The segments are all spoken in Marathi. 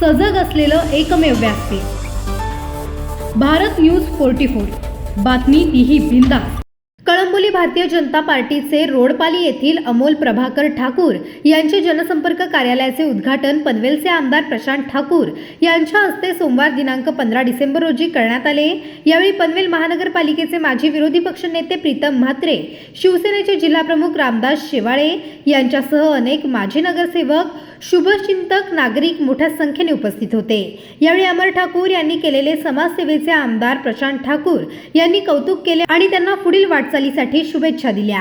सजग असलेलं एकमेव व्यासपीठ भारत न्यूज 44 बातमी तीही बिनधास्त। कळंबोली भारतीय जनता पार्टीचे रोडपाली येथील अमोल प्रभाकर ठाकूर यांचे जनसंपर्क कार्यालयाचे उद्घाटन पनवेलचे आमदार प्रशांत ठाकूर यांच्या हस्ते सोमवार दिनांक 15 डिसेंबर रोजी करण्यात आले। यावेळी पनवेल महानगरपालिकेचे माजी विरोधी पक्षनेते प्रीतम म्हात्रे, शिवसेनेचे जिल्हाप्रमुख रामदास शेवाळे यांच्यासह अनेक माजी नगरसेवक, शुभचिंतक, नागरिक मोठ्या संख्येने उपस्थित होते। यावेळी अमर ठाकूर यांनी केलेले समाजसेवेचे आमदार प्रशांत ठाकूर यांनी कौतुक केले आणि त्यांना पुढील वाटचालीसाठी शुभेच्छा दिल्या।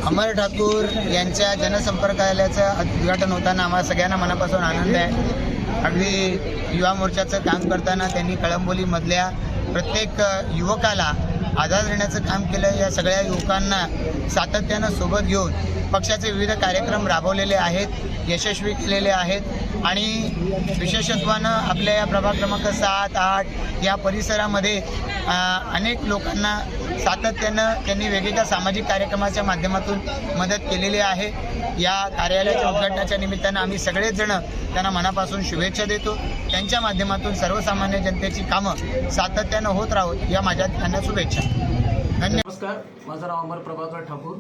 अमर ठाकूर यांच्या जनसंपर्क कार्यालयाचं उद्घाटन होताना आम्हाला सगळ्यांना मनापासून आनंद आहे। अगदी युवा मोर्चाचं काम करताना त्यांनी कळंबोलीमधल्या प्रत्येक युवकाला आधार देण्याचं काम केलं। या सगळ्या युवकांना सातत्यानं सोबत घेऊन पक्षाचे विविध कार्यक्रम राबवलेले आहेत, यशस्वी केलेले आहेत आणि विशेषत्वानं आपल्या या प्रभाग क्रमांक 7, 8 या परिसरामध्ये अनेक लोकांना सातत्यानं त्यांनी वेगवेगळ्या सामाजिक कार्यक्रमाच्या माध्यमातून मदत केलेली आहे। या कार्यालयाच्या उद्घाटनाच्या निमित्तानं आम्ही सगळेच जण त्यांना मनापासून शुभेच्छा देतो। त्यांच्या माध्यमातून सर्वसामान्य जनतेची कामं सातत्यानं होत राहोत या माझ्या त्यांना शुभेच्छा। धन्यवाद। नमस्कार, माझं नाव अमर प्रभाकर ठाकूर।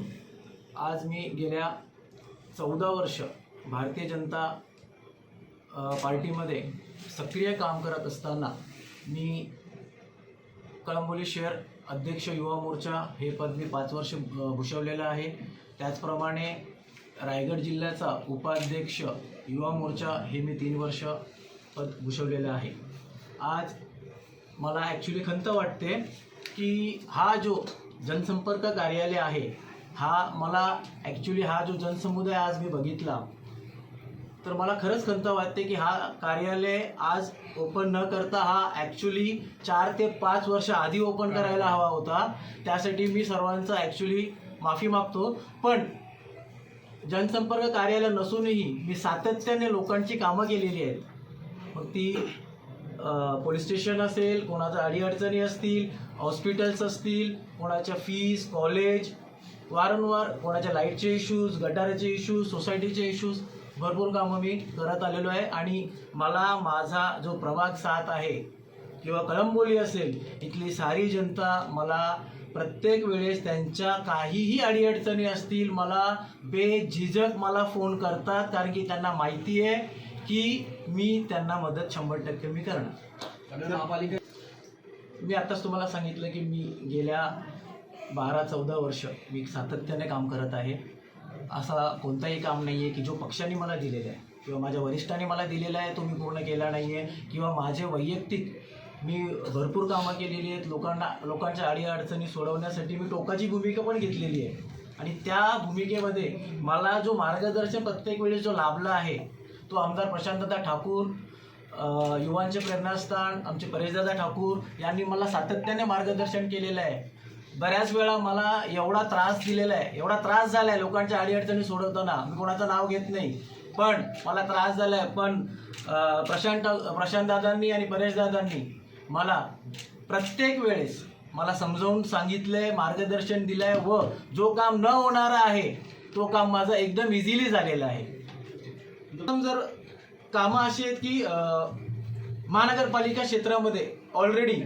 आज मी गेल्या 14 वर्ष भारतीय जनता पार्टीमध्ये सक्रिय काम करत असताना मी कळंबोली शहर अध्यक्ष युवा मोर्चा हे पद मी 5 वर्ष भूषवलेलं आहे। त्याचप्रमाणे रायगड जिल्ह्याचा उपाध्यक्ष युवा मोर्चा हे मी 3 वर्ष पद भूषवलेलं आहे। आज मला ॲक्च्युली खंत वाटते की हा जो जनसंपर्क कार्यालय आहे हा जो जनसमुदाय आज मी बघितला तर मला खरंच खंत वाटते की हा कार्यालय आज ओपन न करता हा ॲक्च्युली 4 ते 5 वर्ष आधी ओपन करायला हवा होता। त्यासाठी मी सर्वांचा ॲक्च्युली माफी मागतो। पण जनसंपर्क कार्यालय नसूनही मी सातत्याने लोकांची कामं केलेली आहेत। मग ती पोलीस स्टेशन असेल, कोणाच्या अडीअडचणी असतील, हॉस्पिटल्स असतील, कोणाच्या फीस, कॉलेज, वारंवार कोणाच्या लाईटचे इश्यूज, गटाराचे इश्यूज, सोसायटीचे इश्यूज, भरपूर कामं मी करत आलेलो आहे। आणि मला माझा जो प्रभाग 7 आहे किंवा कळंबोली असेल, इथली सारी जनता मला प्रत्येक वेळेस त्यांच्या काहीही अडीअडचणी असतील मला बेझिझक मला फोन करतात, कारण की त्यांना माहिती आहे की मी त्यांना मदत 100% मी करणार। मी आत्ताच तुम्हाला सांगितलं की मी गेल्या 12-14 वर्ष मी सातत्याने काम करत आहे। असा कोणताही काम नाही आहे की जो पक्षाने मला दिलेला आहे किंवा माझ्या वरिष्ठांनी मला दिलेला आहे तो मी पूर्ण केला नाही आहे, किंवा माझे वैयक्तिक मी भरपूर कामं केलेली आहेत। लोकांच्या अडीअडचणी सोडवण्यासाठी मी टोकाची भूमिका पण घेतलेली आहे आणि त्या भूमिकेमध्ये मला जो मार्गदर्शन प्रत्येक वेळेस जो लाभला आहे तो आमदार प्रशांतदा ठाकूर, युवांचे प्रेरणास्थान आमचे परेशदादा ठाकूर यांनी मला सातत्याने मार्गदर्शन केलेलं आहे। बऱ्याच वेळा मला एवढा त्रास दिलेला आहे, एवढा त्रास झाला आहे लोकांच्या अडीअडचणी सोडवताना, मी कोणाचं नाव घेत नाही, पण मला त्रास झाला आहे। पण प्रशांतदादांनी आणि परेशदादांनी मला प्रत्येक वेळेस मला समजावून सांगितलंय, मार्गदर्शन दिलं आहे व जो काम न होणारा आहे तो काम माझं एकदम इझिली झालेलं आहे। जर कामं अशी आहेत की महानगरपालिका क्षेत्रामध्ये ऑलरेडी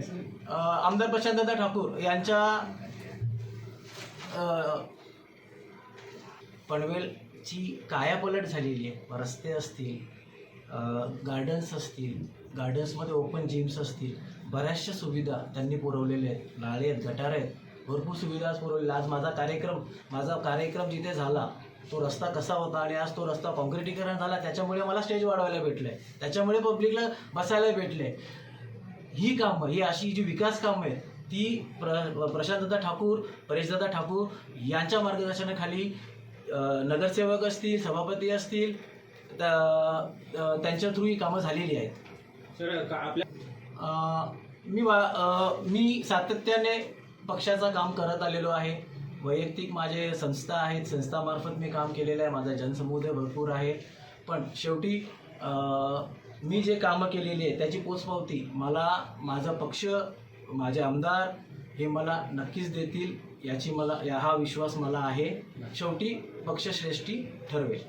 आमदार प्रशांतदा ठाकूर यांच्या पनवेलची कायापलट झालेली आहे। रस्ते असतील, गार्डन्स असतील, गार्डन्समध्ये ओपन जिम्स असतील, बऱ्याचशा सुविधा त्यांनी पुरवलेल्या आहेत। नाळे आहेत, गटार आहेत, भरपूर सुविधा पुरवलेल्या। आज माझा कार्यक्रम जिथे झाला तो रस्ता कसा होता आणि आज तो रस्ता काँक्रिटीकरण झाला, त्याच्यामुळे मला स्टेज वाढवायला भेटलं आहे, त्याच्यामुळे पब्लिकला बसायला भेटले। ही कामं, ही अशी जी विकास कामं आहेत ती प्रशांतदा ठाकूर, परेशदादा ठाकूर यांच्या मार्गदर्शनाखाली नगरसेवक असतील, सभापती असतील, त्यांच्या थ्रू ही कामं झालेली आहेत। मी सातत्याने पक्षाचं काम करत आलेलो आहे। वैयक्तिक माझे संस्था आहेत, संस्थामार्फत मी काम केलेलं आहे, माझा जनसमुदाय भरपूर आहे। पण शेवटी मी जे कामं केलेली आहे त्याची पोचपावती मला माझा पक्ष, माझे आमदार हे मला नक्कीच देतील, हा विश्वास मला आहे। शेवटी पक्षश्रेष्ठी ठरवेल।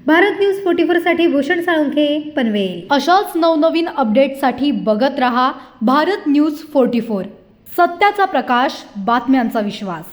भारत न्यूज 44 साठी भूषण साळुंखे, पनवेल. अशाच नवनवीन अपडेटसाठी बघत रहा भारत न्यूज 44. सत्याचा प्रकाश, बातम्यांचा विश्वास.